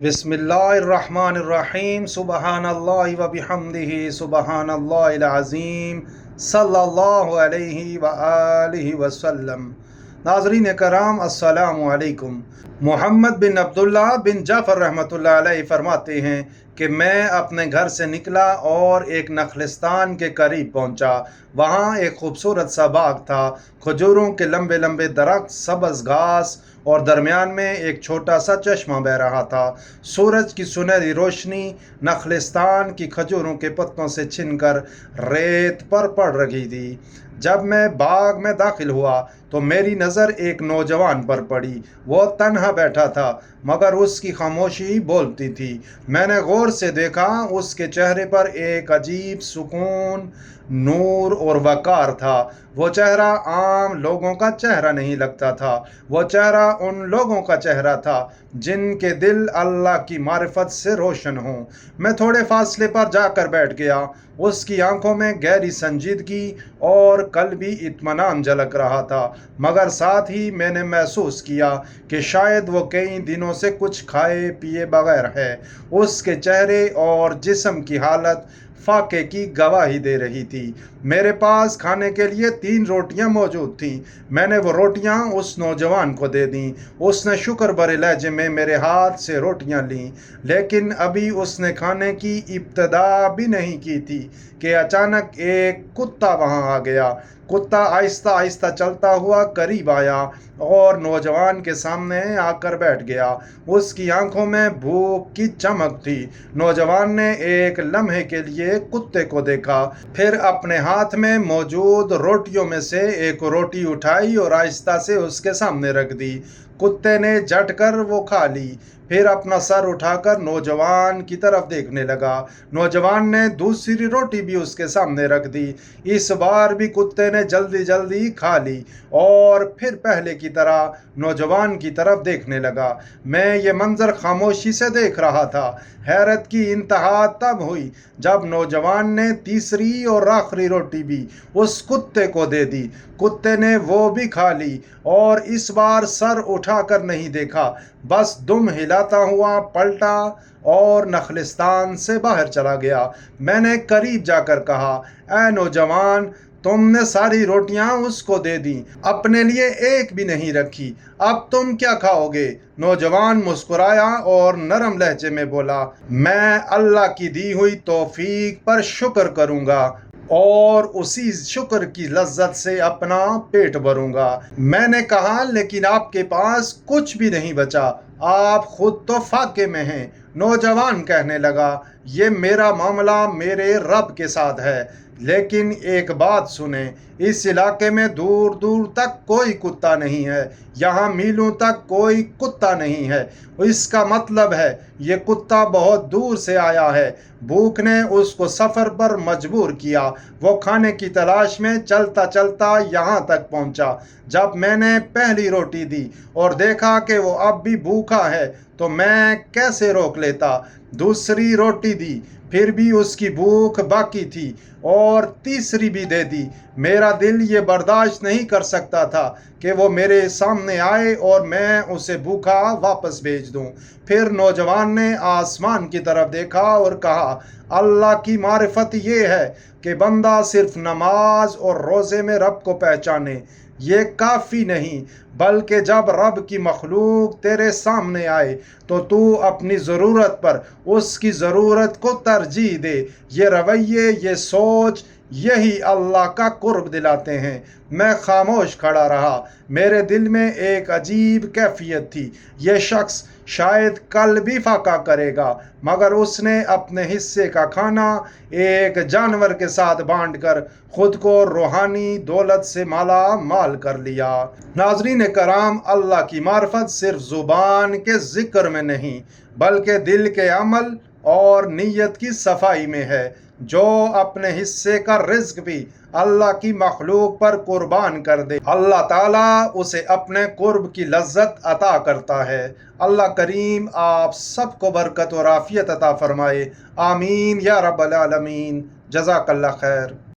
بسم اللہ الرحمن الرحیم سبحان اللہ و بحمدہ سبحان اللہ العظیم صلی اللہ علیہ وآلہ وسلم۔ ناظرین کرام السلام علیکم۔ محمد بن عبداللہ بن جعفر رحمۃ اللہ علیہ فرماتے ہیں کہ میں اپنے گھر سے نکلا اور ایک نخلستان کے قریب پہنچا۔ وہاں ایک خوبصورت سا باغ تھا، کھجوروں کے لمبے لمبے درخت، سبز گھاس اور درمیان میں ایک چھوٹا سا چشمہ بہہ رہا تھا۔ سورج کی سنہری روشنی نخلستان کی کھجوروں کے پتوں سے چھن کر ریت پر پڑ رہی تھی۔ جب میں باغ میں داخل ہوا تو میری نظر ایک نوجوان پر پڑی۔ وہ تنہا بیٹھا تھا مگر اس کی خاموشی بولتی تھی۔ میں نے غور سے دیکھا، اس کے چہرے پر ایک عجیب سکون، نور اور وقار تھا۔ وہ چہرہ عام لوگوں کا چہرہ نہیں لگتا تھا، وہ چہرہ ان لوگوں کا چہرہ تھا جن کے دل اللہ کی معرفت سے روشن ہوں۔ میں تھوڑے فاصلے پر جا کر بیٹھ گیا۔ اس کی آنکھوں میں گہری سنجیدگی اور قلبی اطمینان جھلک رہا تھا، مگر ساتھ ہی میں نے محسوس کیا کہ شاید وہ کئی دنوں سے کچھ کھائے پیے بغیر ہے۔ اس کے چہرے اور جسم کی حالت فاقے کی گواہی دے رہی تھی۔ میرے پاس کھانے کے لیے 3 روٹیاں موجود تھیں۔ میں نے وہ روٹیاں اس نوجوان کو دے دیں۔ اس نے شکر بھرے لہجے میں میرے ہاتھ سے روٹیاں لیں، لیکن ابھی اس نے کھانے کی ابتدا بھی نہیں کی تھی کہ اچانک ایک کتا وہاں آ گیا۔ کتا آہستہ آہستہ چلتا ہوا قریب آیا اور نوجوان کے سامنے آ کر بیٹھ گیا۔ اس کی آنکھوں میں بھوک کی چمک تھی۔ نوجوان نے ایک لمحے کے لیے کتے کو دیکھا، پھر اپنے ہاتھ میں موجود روٹیوں میں سے ایک روٹی اٹھائی اور آہستہ سے اس کے سامنے رکھ دی۔ کتے نے جھٹ کر وہ کھا لی، پھر اپنا سر اٹھا کر نوجوان کی طرف دیکھنے لگا۔ نوجوان نے دوسری روٹی بھی اس کے سامنے رکھ دی۔ اس بار بھی کتے نے جلدی جلدی کھا لی اور پھر پہلے کی طرح نوجوان کی طرف دیکھنے لگا۔ میں یہ منظر خاموشی سے دیکھ رہا تھا۔ حیرت کی انتہا تب ہوئی جب نوجوان نے تیسری اور آخری روٹی بھی اس کتے کو دے دی۔ کتے نے وہ بھی کھا لی اور اس بار سر اٹھا کر نہیں دیکھا، بس دم ہلاتا ہوا پلٹا اور نخلستان سے باہر چلا گیا۔ میں نے قریب جا کر کہا، اے نوجوان، تم نے ساری روٹیاں اس کو دے دیں، اپنے لیے ایک بھی نہیں رکھی، اب تم کیا کھاؤ گے؟ نوجوان مسکرایا اور نرم لہجے میں بولا، میں اللہ کی دی ہوئی توفیق پر شکر کروں گا اور اسی شکر کی لذت سے اپنا پیٹ بھروں گا۔ میں نے کہا، لیکن آپ کے پاس کچھ بھی نہیں بچا، آپ خود تو فاقے میں ہیں۔ نوجوان کہنے لگا، یہ میرا معاملہ میرے رب کے ساتھ ہے، لیکن ایک بات سنیں، اس علاقے میں دور دور تک کوئی کتا نہیں ہے، یہاں میلوں تک کوئی کتا نہیں ہے۔ اس کا مطلب ہے یہ کتا بہت دور سے آیا ہے، بھوک نے اس کو سفر پر مجبور کیا، وہ کھانے کی تلاش میں چلتا چلتا یہاں تک پہنچا۔ جب میں نے پہلی روٹی دی اور دیکھا کہ وہ اب بھی بھوکا ہے تو میں کیسے روک لیتا۔ دوسری روٹی دی، پھر بھی اس کی بھوک باقی تھی اور تیسری بھی دے دی۔ میرا دل یہ برداشت نہیں کر سکتا تھا کہ وہ میرے سامنے آئے اور میں اسے بھوکا واپس بھیج دوں۔ پھر نوجوان نے آسمان کی طرف دیکھا اور کہا، اللہ کی معرفت یہ ہے کہ بندہ صرف نماز اور روزے میں رب کو پہچانے، یہ کافی نہیں، بلکہ جب رب کی مخلوق تیرے سامنے آئے تو تو اپنی ضرورت پر اس کی ضرورت کو ترجیح دے۔ یہ رویے، یہ سوچ، یہی اللہ کا قرب دلاتے ہیں۔ میں خاموش کھڑا رہا، میرے دل میں ایک عجیب کیفیت تھی۔ یہ شخص شاید کل بھی فاقہ کرے گا، مگر اس نے اپنے حصے کا کھانا ایک جانور کے ساتھ بانٹ کر خود کو روحانی دولت سے مالا مال کر لیا۔ ناظرین کرام، اللہ کی معرفت صرف زبان کے ذکر میں نہیں بلکہ دل کے عمل اور نیت کی صفائی میں ہے۔ جو اپنے حصے کا رزق بھی اللہ کی مخلوق پر قربان کر دے، اللہ تعالیٰ اسے اپنے قرب کی لذت عطا کرتا ہے۔ اللہ کریم آپ سب کو برکت اور عافیت عطا فرمائے، آمین یا رب العالمین۔ جزاک اللہ خیر۔